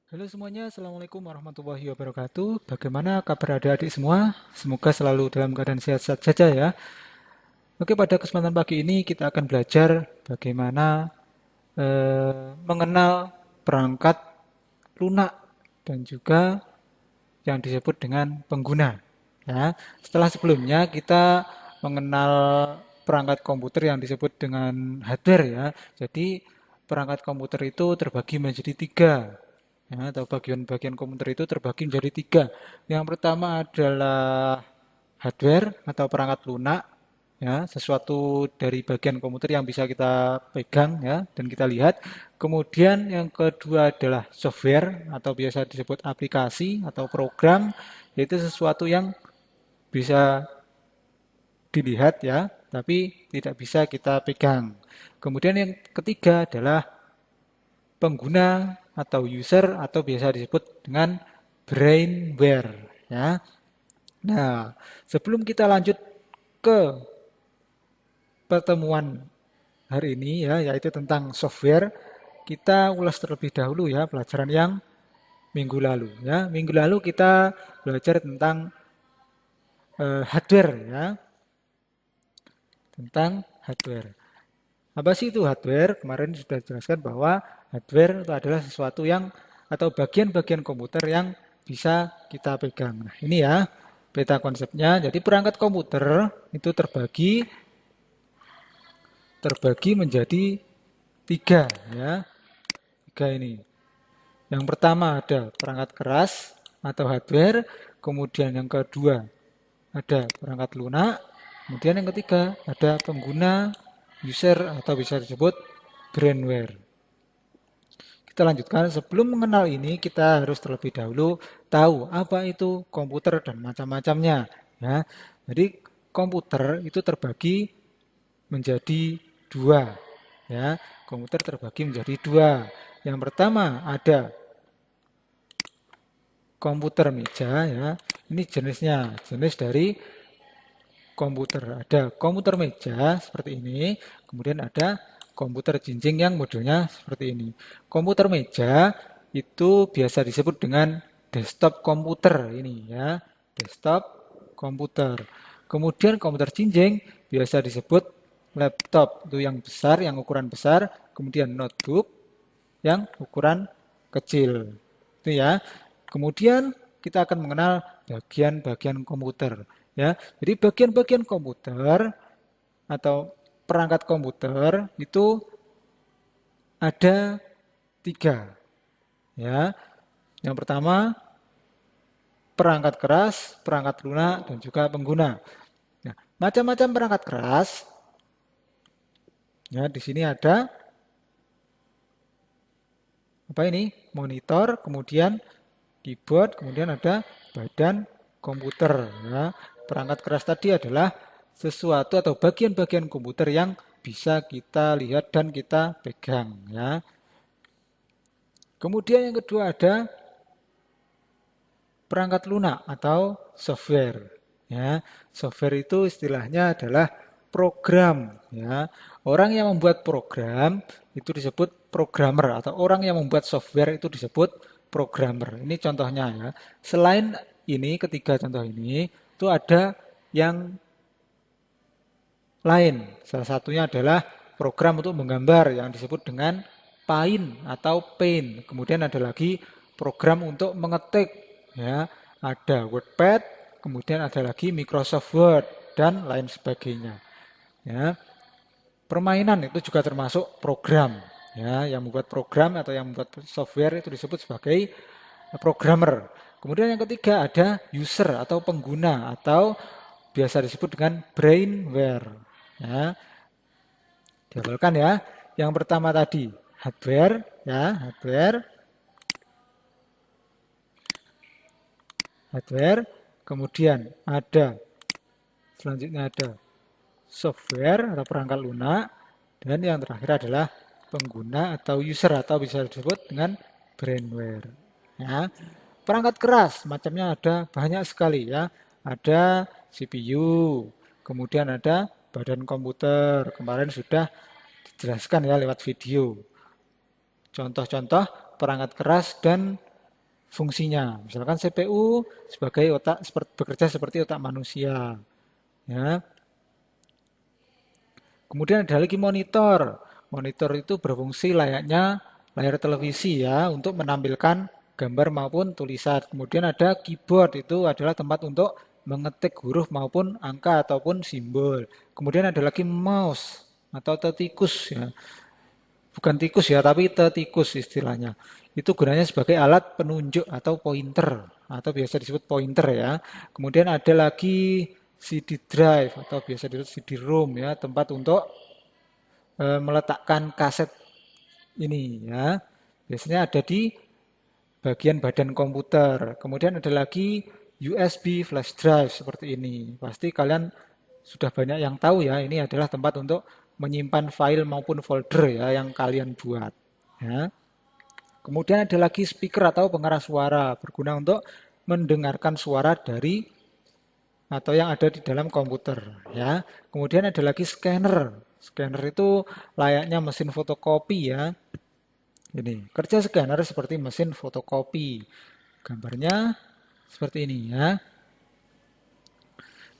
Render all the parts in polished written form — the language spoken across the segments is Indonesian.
Halo semuanya, Assalamualaikum warahmatullahi wabarakatuh. Bagaimana kabar adik-adik semua? Semoga selalu dalam keadaan sehat-sehat saja ya. Oke, pada kesempatan pagi ini kita akan belajar bagaimana mengenal perangkat lunak dan juga yang disebut dengan pengguna. Ya, setelah sebelumnya kita mengenal perangkat komputer yang disebut dengan hardware ya. Jadi perangkat komputer itu terbagi menjadi tiga, ya, atau bagian-bagian komputer itu terbagi menjadi tiga. Yang pertama adalah hardware atau perangkat lunak, ya, sesuatu dari bagian komputer yang bisa kita pegang ya dan kita lihat. Kemudian yang kedua adalah software atau biasa disebut aplikasi atau program, yaitu sesuatu yang bisa dilihat ya, tapi tidak bisa kita pegang. Kemudian yang ketiga adalah pengguna atau user atau biasa disebut dengan brainware ya. Nah, sebelum kita lanjut ke pertemuan hari ini ya, yaitu tentang software, kita ulas terlebih dahulu ya pelajaran yang minggu lalu ya. Minggu lalu kita belajar tentang hardware ya, tentang hardware. Apa sih itu hardware? Kemarin sudah dijelaskan bahwa hardware itu adalah sesuatu yang atau bagian-bagian komputer yang bisa kita pegang. Nah, ini ya peta konsepnya. Jadi perangkat komputer itu terbagi menjadi tiga ya. Tiga ini. Yang pertama ada perangkat keras atau hardware, kemudian yang kedua ada perangkat lunak, kemudian yang ketiga ada pengguna user atau bisa disebut brainware. Kita lanjutkan, sebelum mengenal ini kita harus terlebih dahulu tahu apa itu komputer dan macam-macamnya ya. Jadi komputer itu terbagi menjadi dua ya. Komputer terbagi menjadi dua. Yang pertama ada komputer meja ya. Ini jenis dari komputer. Ada komputer meja seperti ini, kemudian ada komputer jinjing yang modelnya seperti ini. Komputer meja itu biasa disebut dengan desktop komputer ini ya, desktop komputer. Kemudian komputer jinjing biasa disebut laptop, itu yang besar, yang ukuran besar, kemudian notebook yang ukuran kecil. Itu ya. Kemudian kita akan mengenal bagian-bagian komputer. Ya, jadi bagian-bagian komputer atau perangkat komputer itu ada tiga. Ya, yang pertama perangkat keras, perangkat lunak, dan juga pengguna. Nah, macam-macam perangkat keras. Ya, di sini ada apa ini? Monitor, kemudian keyboard, kemudian ada badan komputer. Ya. Perangkat keras tadi adalah sesuatu atau bagian-bagian komputer yang bisa kita lihat dan kita pegang. Ya. Kemudian yang kedua ada perangkat lunak atau software. Ya. Software itu istilahnya adalah program. Ya. Orang yang membuat program itu disebut programmer atau orang yang membuat software itu disebut programmer. Ini contohnya ya. Selain ini, ketiga contoh ini, itu ada yang lain. Salah satunya adalah program untuk menggambar yang disebut dengan Paint atau Paint. Kemudian ada lagi program untuk mengetik, ya. Ada WordPad, kemudian ada lagi Microsoft Word dan lain sebagainya. Ya. Permainan itu juga termasuk program. Ya, yang membuat program atau yang membuat software itu disebut sebagai programmer. Kemudian yang ketiga ada user atau pengguna atau biasa disebut dengan brainware. Ya, dihafalkan ya. Yang pertama tadi hardware, ya hardware, hardware. Kemudian ada selanjutnya ada software atau perangkat lunak, dan yang terakhir adalah pengguna atau user atau bisa disebut dengan brainware. Ya. Perangkat keras macamnya ada banyak sekali ya. Ada CPU, kemudian ada badan komputer. Kemarin sudah dijelaskan ya lewat video. Contoh-contoh perangkat keras dan fungsinya. Misalkan CPU sebagai otak bekerja seperti otak manusia, ya. Kemudian ada lagi monitor. Monitor itu berfungsi layaknya layar televisi ya untuk menampilkan gambar maupun tulisan. Kemudian ada keyboard, itu adalah tempat untuk mengetik huruf maupun angka ataupun simbol. Kemudian ada lagi mouse atau tetikus ya. Bukan tikus ya, tapi tetikus istilahnya. Itu gunanya sebagai alat penunjuk atau pointer atau biasa disebut pointer ya. Kemudian ada lagi CD drive atau biasa disebut CD-ROM ya, tempat untuk meletakkan kaset ini ya. Biasanya ada di bagian badan komputer. Kemudian ada lagi USB flash drive seperti ini. Pasti kalian sudah banyak yang tahu ya, ini adalah tempat untuk menyimpan file maupun folder ya yang kalian buat. Ya. Kemudian ada lagi speaker atau pengeras suara, berguna untuk mendengarkan suara dari atau yang ada di dalam komputer ya. Kemudian ada lagi scanner. Scanner itu layaknya mesin fotokopi ya. Ini kerja scanner seperti mesin fotokopi. Gambarnya seperti ini ya.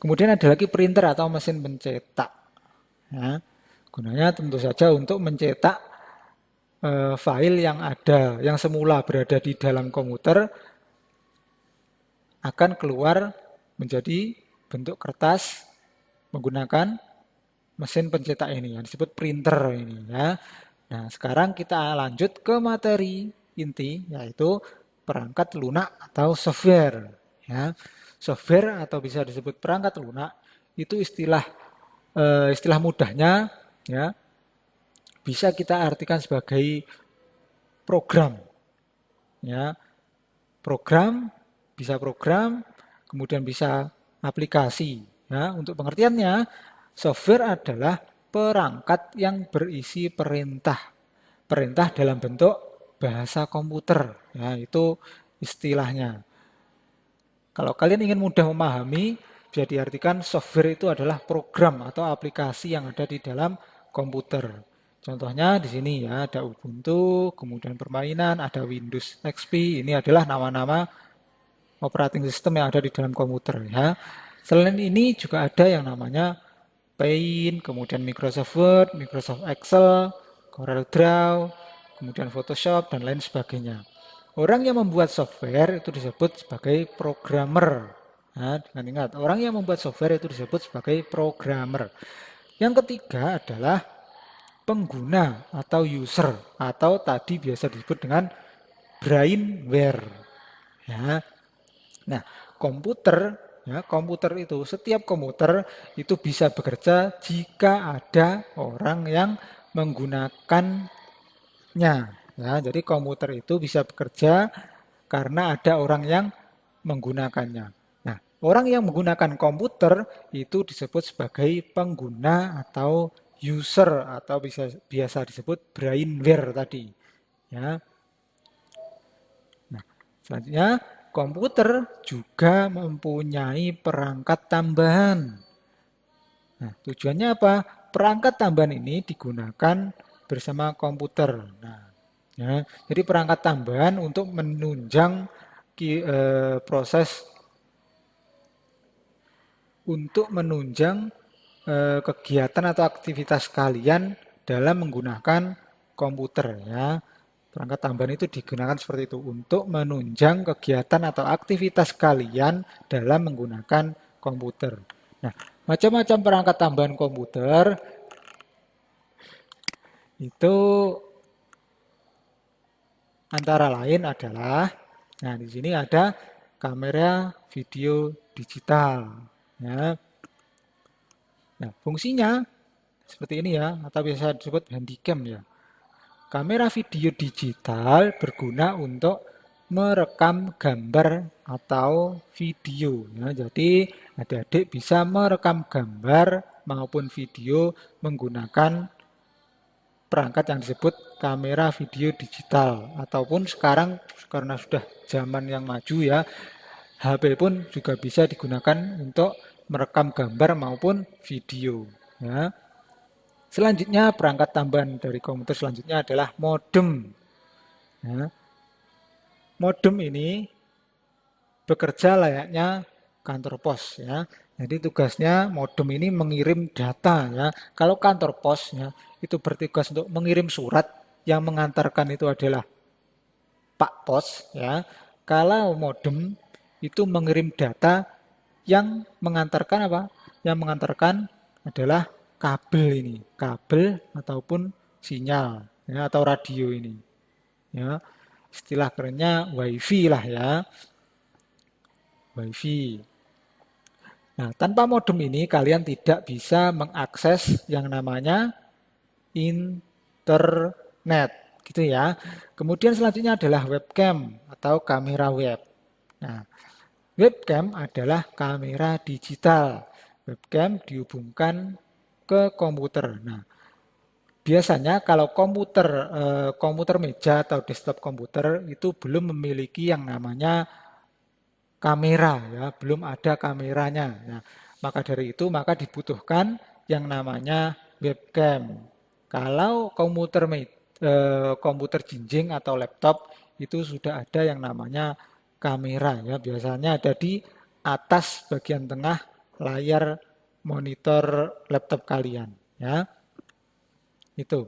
Kemudian ada lagi printer atau mesin pencetak. Ya. Gunanya tentu saja untuk mencetak file yang ada, yang semula berada di dalam komputer akan keluar menjadi bentuk kertas menggunakan mesin pencetak ini yang disebut printer ini ya. Nah, sekarang kita lanjut ke materi inti yaitu perangkat lunak atau software ya. Software atau bisa disebut perangkat lunak itu istilah mudahnya ya bisa kita artikan sebagai program ya. Program, kemudian bisa aplikasi ya. Untuk pengertiannya, software adalah perangkat yang berisi perintah. Perintah dalam bentuk bahasa komputer ya, itu istilahnya. Kalau kalian ingin mudah memahami, bisa diartikan software itu adalah program atau aplikasi yang ada di dalam komputer. Contohnya di sini ya, ada Ubuntu, kemudian permainan, ada Windows XP. Ini adalah nama-nama operating system yang ada di dalam komputer ya. Selain ini juga ada yang namanya Paint, kemudian Microsoft Word, Microsoft Excel, Corel Draw, kemudian Photoshop dan lain sebagainya. Orang yang membuat software itu disebut sebagai programmer. Nah, dengan ingat, orang yang membuat software itu disebut sebagai programmer. Yang ketiga adalah pengguna atau user atau tadi biasa disebut dengan brainware. Ya. Nah, komputer itu setiap komputer itu bisa bekerja jika ada orang yang menggunakannya. Ya, jadi komputer itu bisa bekerja karena ada orang yang menggunakannya. Nah, orang yang menggunakan komputer itu disebut sebagai pengguna atau user atau biasa disebut brainware tadi. Ya. Nah, selanjutnya komputer juga mempunyai perangkat tambahan. Nah, tujuannya apa? Perangkat tambahan ini digunakan bersama komputer. Nah, ya, jadi perangkat tambahan untuk menunjang proses untuk menunjang kegiatan atau aktivitas kalian dalam menggunakan komputer ya. Perangkat tambahan itu digunakan seperti itu untuk menunjang kegiatan atau aktivitas kalian dalam menggunakan komputer. Nah, macam-macam perangkat tambahan komputer itu antara lain adalah, nah di sini ada kamera video digital. Ya. Nah, fungsinya seperti ini ya, atau biasa disebut handycam ya. Kamera video digital berguna untuk merekam gambar atau video. Ya, jadi adik-adik bisa merekam gambar maupun video menggunakan perangkat yang disebut kamera video digital. Ataupun sekarang karena sudah zaman yang maju ya, HP pun juga bisa digunakan untuk merekam gambar maupun video. Ya. Selanjutnya perangkat tambahan dari komputer selanjutnya adalah modem. Ya. modem ini bekerja layaknya kantor pos ya. Jadi tugasnya modem ini mengirim data ya. Kalau kantor pos ya itu bertugas untuk mengirim surat, yang mengantarkan itu adalah Pak Pos ya. Kalau modem itu mengirim data, yang mengantarkan apa? Yang mengantarkan adalah kabel ini, kabel ataupun sinyal ya, atau radio ini ya. Istilah kerennya WiFi lah ya, WiFi. Nah, tanpa modem ini kalian tidak bisa mengakses yang namanya internet, gitu ya. Kemudian selanjutnya adalah webcam atau kamera web. Nah, webcam adalah kamera digital. Webcam dihubungkan ke komputer. Nah, biasanya kalau komputer meja atau desktop komputer itu belum memiliki yang namanya kamera ya, belum ada kameranya. Nah, maka dari itu maka dibutuhkan yang namanya webcam. Kalau komputer jinjing atau laptop itu sudah ada yang namanya kamera ya, biasanya ada di atas bagian tengah layar monitor laptop kalian ya. Itu.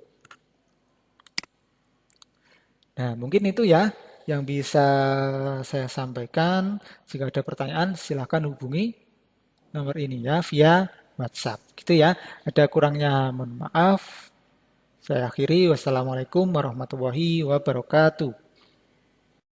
Nah, mungkin itu ya yang bisa saya sampaikan. Jika ada pertanyaan, silakan hubungi nomor ini ya via WhatsApp. Gitu ya. Ada kurangnya mohon maaf. Saya akhiri. Wassalamualaikum warahmatullahi wabarakatuh.